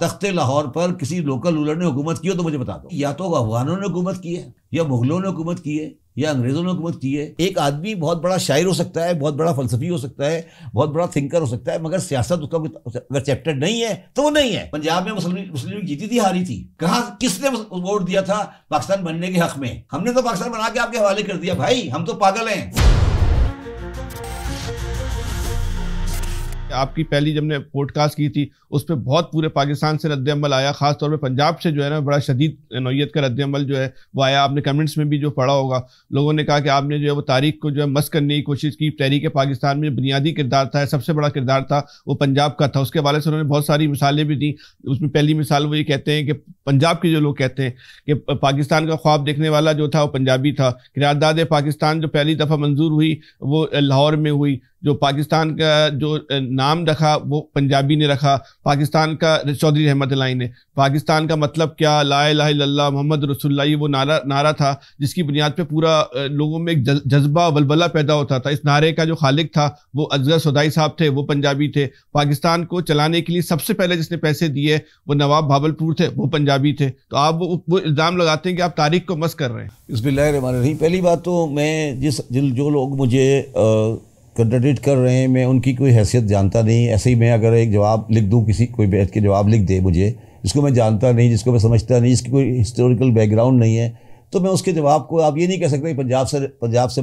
तख्ते लाहौर पर किसी लोकल रूलर ने हुकूमत की हो तो मुझे बता दो। या तो अफगानों ने हुकूमत की है, या मुगलों ने हुकूमत की है, या अंग्रेजों ने हुकूमत की है। एक आदमी बहुत बड़ा शायर हो सकता है, बहुत बड़ा फलसफी हो सकता है, बहुत बड़ा थिंकर हो सकता है, मगर सियासत उसका अगर चैप्टर नहीं है तो वो नहीं है। पंजाब में मुस्लिम लीग जीती थी, हारी थी। कहाँ किसने वोट दिया था पाकिस्तान बनने के हक में? हमने तो पाकिस्तान बना के आपके हवाले कर दिया। भाई हम तो पागल हैं। आपकी पहली जब ने पॉडकास्ट की थी उस पर बहुत पूरे पाकिस्तान से रद्द-ए-अमल आया, खास तौर पे पंजाब से जो है ना बड़ा शदीद नौयत का रद्द-ए-अमल जो है वो आया। आपने कमेंट्स में भी जो पढ़ा होगा, लोगों ने कहा कि आपने जो है वो तारीख को जो है मस करने की कोशिश की। तहरीक पाकिस्तान में बुनियादी किरदार था, सबसे बड़ा किरदार था वो पंजाब का था। उसके हवाले से उन्होंने बहुत सारी मिसालें भी दी। उसमें पहली मिसाल वो ये कहते हैं कि पंजाब के जो लोग कहते हैं कि पाकिस्तान का ख्वाब देखने वाला जो था वो पंजाबी था। क़रारदाद पाकिस्तान जो पहली दफ़ा मंजूर हुई वो लाहौर में हुई। जो पाकिस्तान का जो नाम रखा वो पंजाबी ने रखा, पाकिस्तान का चौधरी रहमत अलाई ने। पाकिस्तान का मतलब क्या, ला इलाहा इल्लल्लाह मोहम्मद रसूलुल्लाह, ये वो नारा था जिसकी बुनियाद पे पूरा लोगों में एक जज्बा वलवला पैदा होता था। इस नारे का जो खालिक था वो असगर सौदाई साहब थे, वो पंजाबी थे। पाकिस्तान को चलाने के लिए सबसे पहले जिसने पैसे दिए वो नवाब भावलपुर थे, वो पंजाबी थे। तो आप वो इल्ज़ाम लगाते हैं कि आप तारीख को मस कर रहे हैं। बिस्मिल्लाहिर्रहमानिर्रहीम। पहली बात तो मैं जो लोग मुझे कंट्राडिक्ट कर रहे हैं, मैं उनकी कोई हैसियत जानता नहीं। ऐसे ही मैं अगर एक जवाब लिख दूं, किसी कोई बैठ के जवाब लिख दे मुझे, जिसको मैं जानता नहीं, जिसको मैं समझता नहीं, जिसकी कोई हिस्टोरिकल बैकग्राउंड नहीं है, तो मैं उसके जवाब को, आप ये नहीं कह सकते पंजाब से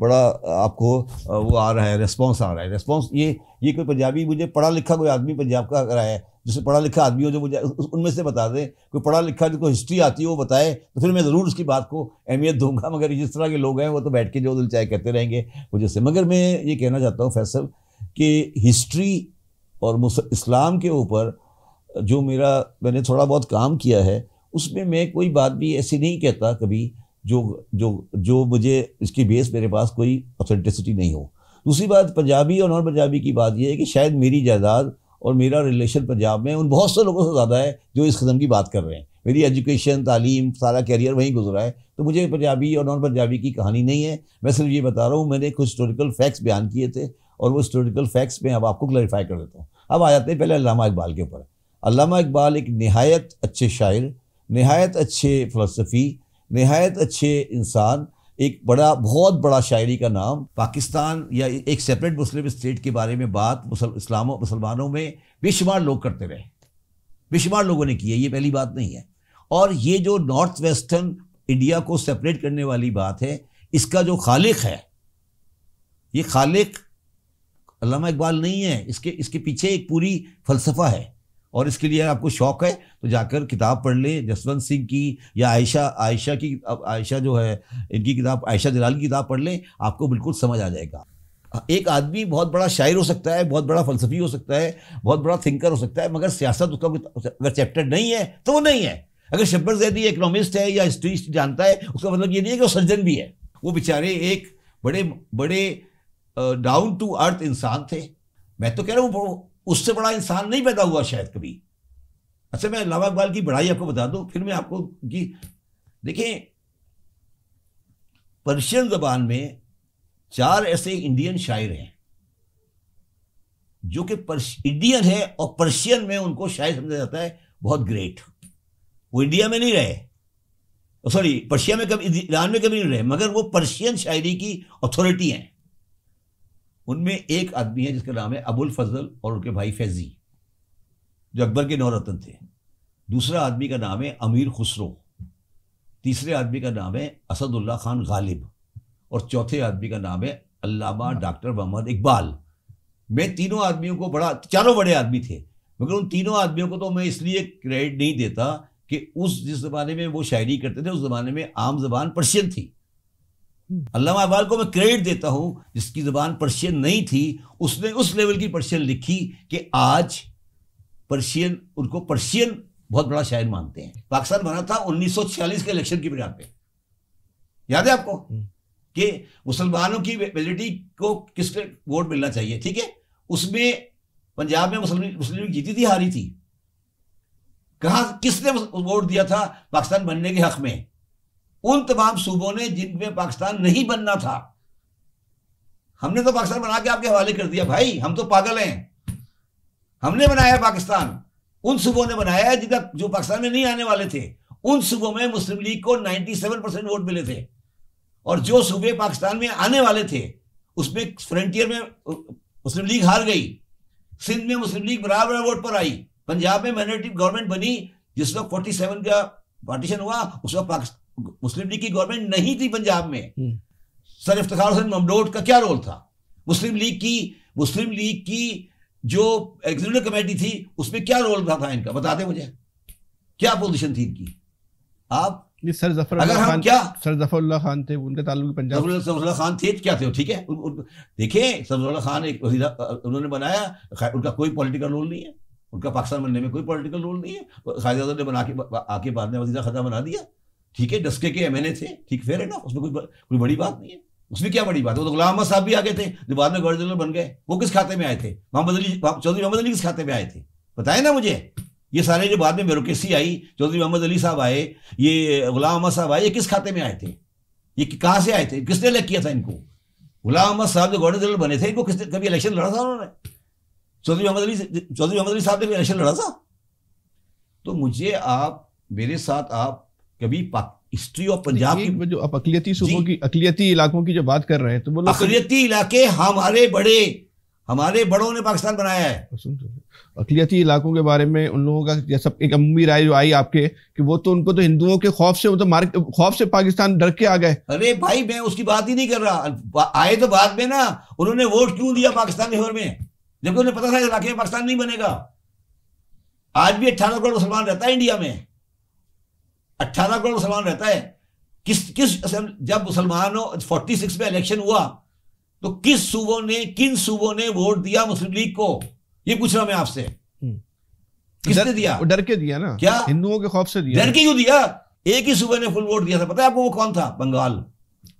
बड़ा आपको वो आ रहा है, रिस्पॉन्स आ रहा है। रिस्पॉन्स ये कोई पंजाबी, मुझे पढ़ा लिखा कोई आदमी पंजाब का अगर है, जिसे पढ़ा लिखा आदमी हो जो मुझे उनमें से बता दें, कोई पढ़ा लिखा जिसको हिस्ट्री आती है वो बताए, तो फिर मैं ज़रूर उसकी बात को अहमियत दूंगा। मगर जिस तरह के लोग हैं वो तो बैठ के जो दिल चाहे कहते रहेंगे मुझे से। मगर मैं ये कहना चाहता हूँ फैसल कि हिस्ट्री और इस्लाम के ऊपर जो मैंने थोड़ा बहुत काम किया है, उसमें मैं कोई बात भी ऐसी नहीं कहता कभी जो मुझे इसकी बेस मेरे पास कोई ऑथेंटिसिटी नहीं हो। दूसरी बात, पंजाबी और नॉन पंजाबी की बात यह है कि शायद मेरी जायदाद और मेरा रिलेशन पंजाब में उन बहुत से लोगों से ज़्यादा है जो इस किस्म की बात कर रहे हैं। मेरी एजुकेशन, तालीम, सारा कैरियर वहीं गुजरा है, तो मुझे पंजाबी और नॉन पंजाबी की कहानी नहीं है। मैं सिर्फ ये बता रहा हूँ, मैंने कुछ हिस्टोरिकल फैक्ट्स बयान किए थे और वो हिस्टोरिकल फैक्ट्स में अब आपको क्लैरिफाई कर देता हूँ। अब आ जाते हैं पहले अल्लामा इकबाल के ऊपर। अल्लामा इकबाल एक नहायत अच्छे शायर, नहायत अच्छे फ़लसफ़ी, नहायत अच्छे इंसान, एक बहुत बड़ा शायरी का नाम। पाकिस्तान या एक सेपरेट मुस्लिम स्टेट के बारे में बात मुसलमानों में बेशुमार लोग करते रहे, बेशुमार लोगों ने की है, ये पहली बात नहीं है। और ये जो नॉर्थ वेस्टर्न इंडिया को सेपरेट करने वाली बात है, इसका जो खालिक है, ये खालिक अल्लामा इकबाल नहीं है, इसके पीछे एक पूरी फ़लसफ़ा है। और इसके लिए आपको शौक़ है तो जाकर किताब पढ़ लें, जसवंत सिंह की या आयशा जो है इनकी किताब, आयशा जलाल की किताब पढ़ लें, आपको बिल्कुल समझ आ जाएगा। एक आदमी बहुत बड़ा शायर हो सकता है, बहुत बड़ा फलसफी हो सकता है, बहुत बड़ा थिंकर हो सकता है, मगर सियासत उसका अगर चैप्टर नहीं है तो वो नहीं है। अगर शब्बर ज़ैदी इकोनॉमिस्ट है या हिस्ट्री जानता है, उसका मतलब ये नहीं है कि वो सर्जन भी है। वो बेचारे एक बड़े डाउन टू अर्थ इंसान थे। मैं तो कह रहा हूँ उससे बड़ा इंसान नहीं पैदा हुआ शायद कभी। अच्छा, मैं अल्लामा इकबाल की बड़ाई आपको बता दूं, फिर मैं आपको देखिए, पर्शियन ज़बान में 4 ऐसे इंडियन शायर हैं जो कि इंडियन है और पर्शियन में उनको शायर समझा जाता है बहुत ग्रेट। वो इंडिया में नहीं रहे, सॉरी पर्शिया में कभी, ईरान में कभी नहीं रहे, मगर वो पर्शियन शायरी की अथॉरिटी हैं। उनमें एक आदमी है जिसका नाम है अबुल फजल और उनके भाई फैजी, जो अकबर के 9 रतन थे। दूसरा आदमी का नाम है अमीर खुसरो, तीसरे आदमी का नाम है असदुल्ला खान गालिब, और चौथे आदमी का नाम है अल्लामा डॉक्टर मोहम्मद इकबाल। मैं तीनों आदमियों को चारों बड़े आदमी थे, मगर उन तीनों आदमियों को तो मैं इसलिए क्रेडिट नहीं देता कि जिस ज़माने में वो शायरी करते थे उस ज़माने में आम ज़बान पर्शियन थी। अल्लामा इकबाल को मैं क्रेडिट देता हूँ, जिसकी ज़बान पर्शियन नहीं थी, उसने उस लेवल की पर्शियन लिखी कि आज उनको पर्शियन बहुत बड़ा शायर मानते हैं। पाकिस्तान बना था 1946 के इलेक्शन की बुनियाद पे, याद है आपको, कि मुसलमानों की मेजॉरिटी को किसके वोट मिलना चाहिए, ठीक है। उसमें पंजाब में मुस्लिम लीग जीती थी, हारी थी। कहाँ किसने वोट दिया था पाकिस्तान बनने के हक में? उन तमाम सूबों ने जिनमें पाकिस्तान नहीं बनना था। हमने तो पाकिस्तान बना के आपके हवाले कर दिया। भाई हम तो पागल हैं, हमने बनाया पाकिस्तान। उन सूबों ने बनाया है जिनका जो पाकिस्तान में नहीं आने वाले थे, उन सूबों में मुस्लिम लीग को 97% वोट मिले थे, और जो सूबे पाकिस्तान में आने वाले थे उसमें फ्रंटियर में मुस्लिम लीग हार गई, सिंध में मुस्लिम लीग बराबर वोट पर आई, पंजाब में माइनॉरिटी गवर्नमेंट बनी, जिस वक्त 47 का पार्टीशन हुआ उस वक्त मुस्लिम लीग की गवर्नमेंट नहीं थी पंजाब में। सर इफ्तिखार हुसैन ममडूद का क्या रोल था? मुस्लिम लीग की जो एग्जीक्यूटिव कमेटी थी उसमें क्या रोल था इनका, बता दें मुझे, क्या पोजीशन थी इनकी? आप सर जफरुल्लाह खान थे, उनका ताल्लुक पंजाब, जफरुल्लाह खान थे, क्या थे ठीक है। देखिए जफरुल्लाह खान एक उन्होंने बनाया, उनका कोई पॉलिटिकल रोल नहीं है, उनका पाकिस्तान बनने में कोई पॉलिटिकल रोल नहीं है, कायद-ए-आज़म ने बना के आके बाद में वज़ीर ख़ज़ाना बना दिया, ठीक है, डस्के के MNA थे, ठीक, फेयर एनफ, उसमें कोई बड़ी बात नहीं है, उसमें क्या बड़ी बात है? वो तो गुलाम अहमद साहब भी आगे थे जो बाद में गवर्नर जनरल बन गए, वो किस खाते में आए थे? चौधरी मोहम्मद अली किस खाते में आए थे? बताए ना मुझे। ये सारे जो बाद में ब्यूरोक्रेसी आई, चौधरी मोहम्मद अली साहब आए, ये गुलाम अहमद साहब आए, ये किस खाते में आए थे? ये कहाँ से आए थे? किसने इलेक्ट किया था इनको? गुलाम अहमद साहब जो गवर्नर जनरल बने थे, इनको किसने कभी इलेक्शन लड़ा था उन्होंने? चौधरी मोहम्मद अली साहब ने इलेक्शन लड़ा था? तो मुझे आप मेरे साथ आप कभी हिस्ट्री ऑफ पंजाब की जो आप अक़लियती सूबों की, अक़लियती इलाकों की जो बात कर रहे हैं, तो वो अक़लियती इलाके हमारे बड़ों ने पाकिस्तान बनाया है। अक़लियती इलाकों के बारे में उन लोगों का जैसा एक अमूमी राय जो आई आपके कि वो तो उनको तो हिंदुओं के खौफ से, वो तो खौफ से पाकिस्तान डर के आ गए। अरे भाई मैं उसकी बात ही नहीं कर रहा, आए तो बाद में ना, उन्होंने वोट क्यों दिया पाकिस्तान के फेवर में, जबकि उन्हें पता था इलाके में पाकिस्तान नहीं बनेगा। आज भी 18 करोड़ मुसलमान रहता है इंडिया में, 18 करोड़ मुसलमान रहता है। जब मुसलमानों 46 में इलेक्शन हुआ तो किन सूबों ने वोट दिया मुस्लिम लीग को? ये पूछ रहा मैं आपसे, किसने दिया? डर के दिया ना, क्या हिंदुओं के खौफ से दिया? डर के क्यों दिया? एक ही सूबे ने फुल वोट दिया था, पता है आपको वो कौन था? बंगाल।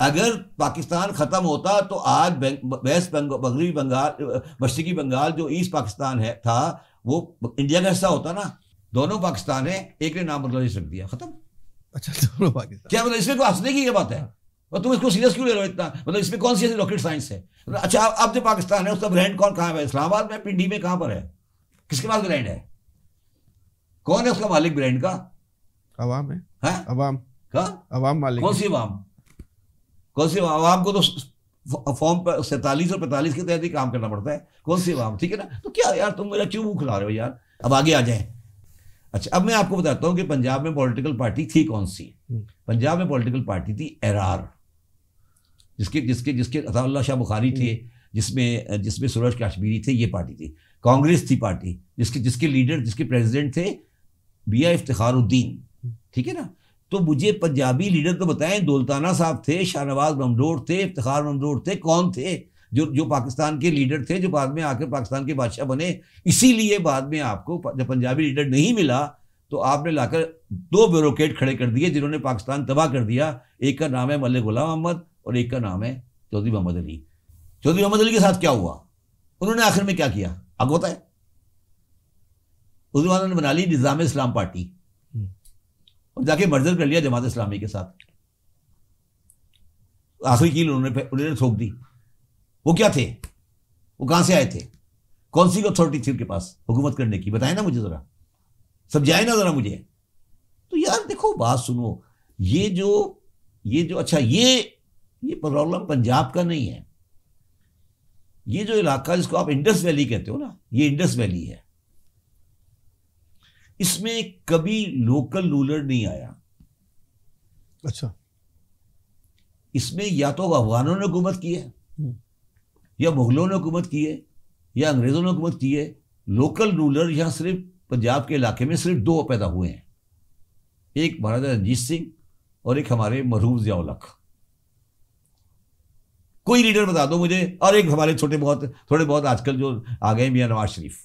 अगर पाकिस्तान खत्म होता तो आज वेस्ट मगरबी बंगाल, मशरकी बंगाल जो ईस्ट पाकिस्तान था वो इंडिया का हिस्सा होता ना। दोनों पाकिस्तान है, एक ने नाम बांग्लादेश रख दिया, खत्म। अच्छा, दोनों पाकिस्तान, क्या मतलब इसमें कोई हंसने की बात है? और तुम इसको सीरियस क्यों ले रहे हो इतना? मतलब इसमें कौन सी ऐसी रॉकेट साइंस है? अच्छा, अब जो पाकिस्तान है उसका ब्रांड कहाँ है? इस्लामाबाद में, पिंडी में, कहाँ पर है? किसके पास ब्रांड है? कौन है उसका मालिक ब्रांड का? अवाम है। अवाम का? अवाम मालिक। कौन सी अवाम? अवाम को तो फॉर्म 47 और 45 के तहत ही काम करना पड़ता है। कौन सी अवाम? ठीक है ना। तो क्या यार, तुम मेरा क्यों मुंह खुला रहे हो यार? अब आगे आ जाए। अच्छा, अब मैं आपको बताता हूं कि पंजाब में पॉलिटिकल पार्टी थी कौन सी। पंजाब में पॉलिटिकल पार्टी थी एरार, जिसके अताउल्लाह शाह बुखारी थे, जिसमें सूरज कश्मीरी थे, ये पार्टी थी। कांग्रेस थी पार्टी, जिसके लीडर, जिसके प्रेसिडेंट थे मियां इफ्तिखारुद्दीन, ठीक है ना। तो मुझे पंजाबी लीडर तो बताएं, दौलताना साहब थे, शाहनवाज ममडूद थे, इफ्तिखार ममडूद थे, कौन थे जो पाकिस्तान के लीडर थे, जो बाद में आकर पाकिस्तान के बादशाह बने। इसीलिए बाद में आपको जब पंजाबी लीडर नहीं मिला तो आपने लाकर 2 ब्यूरोक्रेट खड़े कर दिए जिन्होंने पाकिस्तान तबाह कर दिया। एक का नाम है मलिक गुलाम अहमद और एक का नाम है चौधरी मोहम्मद अली। चौधरी मोहम्मद अली के साथ क्या हुआ? उन्होंने आखिर में क्या किया आपको पता है? उन्होंने बना ली निज़ाम इस्लाम पार्टी और जाके मर्जर कर लिया जमात इस्लामी के साथ। आखिरी कील उन्होंने ठोक दी। वो क्या थे? वो कहां से आए थे? कौन सी अथॉरिटी थी उनके पास हुकूमत करने की? बताए ना मुझे, जरा समझाए ना जरा मुझे। तो यार देखो, बात सुनो, ये जो अच्छा, ये प्रॉब्लम पंजाब का नहीं है। ये जो इलाका जिसको आप इंडस वैली कहते हो ना, ये इंडस वैली है। इसमें कभी लोकल रूलर नहीं आया। अच्छा, इसमें या तो अफगानों ने हुकूमत की है, या मुगलों ने हुकूमत की है, या अंग्रेजों ने हुकूमत की है। लोकल रूलर यहां सिर्फ पंजाब के इलाके में सिर्फ 2 पैदा हुए हैं, एक महाराजा रंजीत सिंह और एक हमारे मरहूम ज़िया-उल-हक। कोई लीडर बता दो मुझे। और एक हमारे थोड़े बहुत आजकल जो आ गए मियां नवाज शरीफ।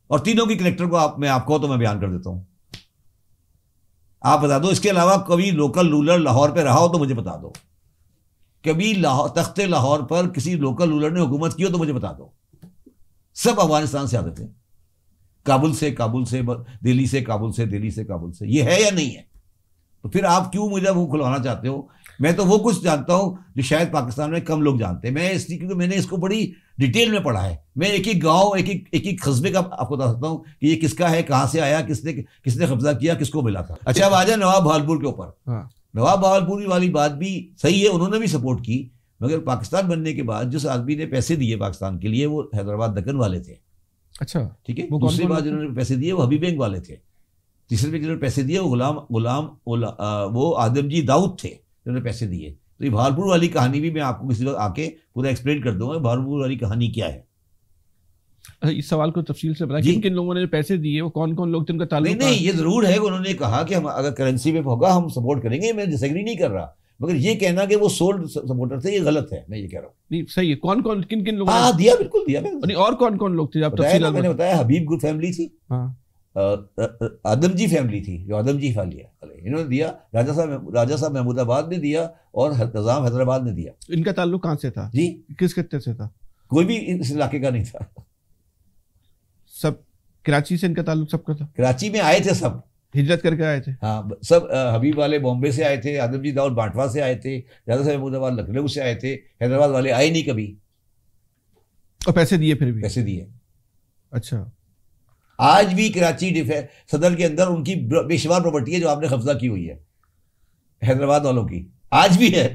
और तीनों की करेक्टर को मैं आपको तो मैं बयान कर देता हूं। आप बता दो, इसके अलावा कभी लोकल रूलर लाहौर पे रहा हो तो मुझे बता दो। कभी तख्ते लाहौर पर किसी लोकल रूलर ने हुकूमत की हो तो मुझे बता दो। सब अफगानिस्तान से आते थे, काबुल से, दिल्ली से, काबुल से, दिल्ली से, काबुल से। ये है या नहीं है? तो फिर आप क्यों मुझे वो खुलवाना चाहते हो मैं तो वो कुछ जानता हूँ जो शायद पाकिस्तान में कम लोग जानते हैं। मैं इसलिए क्योंकि मैंने इसको बड़ी डिटेल में पढ़ा है। मैं एक एक गांव, एक एक कस्बे का आपको बता सकता हूँ कि ये किसका है, कहाँ से आया, किसने कब्जा किया, किसको मिला था। अच्छा, अब आ जाए नवाब बहावलपुर के ऊपर। हाँ। नवाब बहावलपुर वाली बात भी सही है, उन्होंने भी सपोर्ट की, मगर पाकिस्तान बनने के बाद जिस आदमी ने पैसे दिए पाकिस्तान के लिए वो हैदराबाद दक्कन वाले थे। अच्छा, ठीक है। दूसरी बात जिन्होंने पैसे दिए वो हबीब वाले थे। तीसरे पे जिन्होंने पैसे दिए वो आदमजी दाऊद थे जिन्होंने पैसे दिए। तो ये बहावलपुर वाली कहानी भी मैं आपको किसी वक्त आके पूरा एक्सप्लेन कर दूंगा, बहावलपुर वाली कहानी क्या है। इस सवाल को तफसील से बताएं, किन किन लोगों ने पैसे दिए, वो कौन कौन लोग थे, उनका ताल्लुक? नहीं, ये जरूर है कि उन्होंने कहा कि हम अगर करेंसी में होगा हम सपोर्ट करेंगे, मैं डिसएग्री नहीं कर रहा, मगर ये कहना कि वो सोल्ड सपोर्टर थे ये गलत है, मैं ये कह रहा हूँ। नहीं, सही है। कौन कौन, किन किन लोगों ने दिया? बिल्कुल दिया। नहीं, और कौन कौन लोग थे आप तफसील? मैंने बताया, हबीब ग्रुप फैमिली थी, आदमजी फैमिली थी, जो आदमजी फैमिली इन्होंने दिया, राजा साहब महमूदाबाद ने दिया और निजाम हैदराबाद ने दिया। इनका ताल्लुक कहाँ से था जी? किस खत्ते से था? कोई भी इस इलाके का नहीं था, सब कराची से इनका ताल्लुक सबका था। कराची में आए थे, सब हिजरत करके आए थे। हाँ, सब हबीब वाले बॉम्बे से आए थे, आदमजी दाऊद बांटवा से आए थे, राजा साहब महमूदाबाद लखनऊ से आए थे, हैदराबाद वाले आए नहीं कभी। और पैसे दिए? फिर भी पैसे दिए। अच्छा, आज भी कराची सदर के अंदर उनकी बेशुमार प्रॉपर्टी है जो आपने कब्जा की हुई है, हैदराबाद वालों की, आज भी है।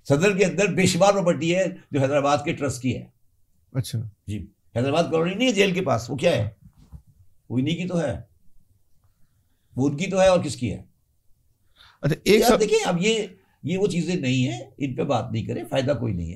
सदर के अंदर बेशुमार प्रॉपर्टी है जो हैदराबाद के ट्रस्ट की है। अच्छा जी, हैदराबाद कॉलोनी नहीं है जेल के पास, वो क्या है, वो इन्हीं की तो है, वो उनकी तो है और किसकी है। अच्छा, एक देखिए, अब ये वो चीजें नहीं है, इन पे बात नहीं करें, फायदा कोई नहीं है।